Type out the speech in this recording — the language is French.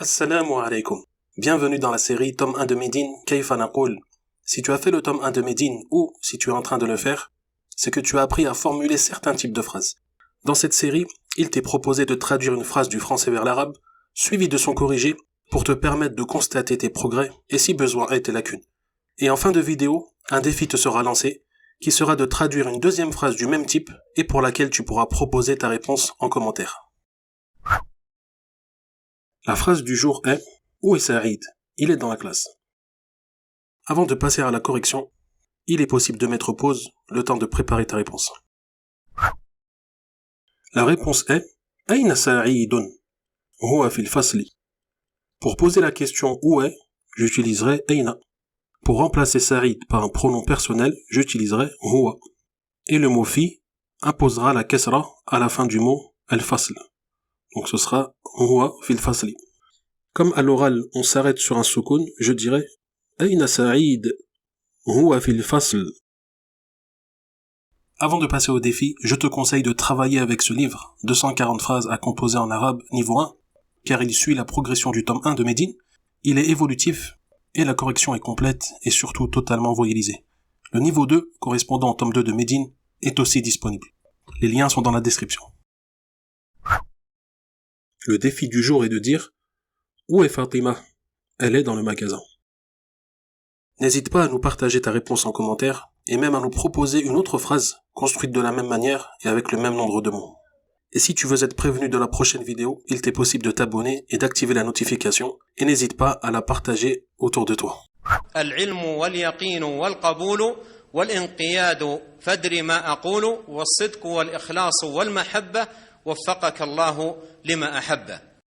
Assalamu alaikum. Bienvenue dans la série tome 1 de Médine, Kayfa Naqoul. Si tu as fait le tome 1 de Médine ou si tu es en train de le faire, c'est que tu as appris à formuler certains types de phrases. Dans cette série, il t'est proposé de traduire une phrase du français vers l'arabe, suivie de son corrigé, pour te permettre de constater tes progrès et si besoin est tes lacunes. Et en fin de vidéo, un défi te sera lancé, qui sera de traduire une deuxième phrase du même type et pour laquelle tu pourras proposer ta réponse en commentaire. La phrase du jour est « Où est Saïd ? Il est dans la classe ». Avant de passer à la correction, il est possible de mettre pause le temps de préparer ta réponse. La réponse est « Aïna Saïdun ? Huwa fil fasli ». Pour poser la question « Où est ?», j'utiliserai « Aïna ». Pour remplacer Saïd par un pronom personnel, j'utiliserai « Huwa ». Et le mot « fi » imposera la kesra à la fin du mot « al-fasl ». Donc ce sera « Huwa fil fasli ». Comme à l'oral on s'arrête sur un soukoun, je dirais « Aïna Saïd ? Huwa fil fasl ». Avant de passer au défi, je te conseille de travailler avec ce livre, 240 phrases à composer en arabe, niveau 1, car il suit la progression du tome 1 de Médine, il est évolutif, et la correction est complète et surtout totalement voyellisée. Le niveau 2, correspondant au tome 2 de Médine, est aussi disponible. Les liens sont dans la description. Le défi du jour est de dire « Où est Fatima ? Elle est dans le magasin ». N'hésite pas à nous partager ta réponse en commentaire et même à nous proposer une autre phrase construite de la même manière et avec le même nombre de mots. Et si tu veux être prévenu de la prochaine vidéo, il t'est possible de t'abonner et d'activer la notification et n'hésite pas à la partager autour de toi. العلم واليقين والقبول والانقياد فادر ما أقول والصدق والإخلاص والمحبة وفقك الله لما أحبه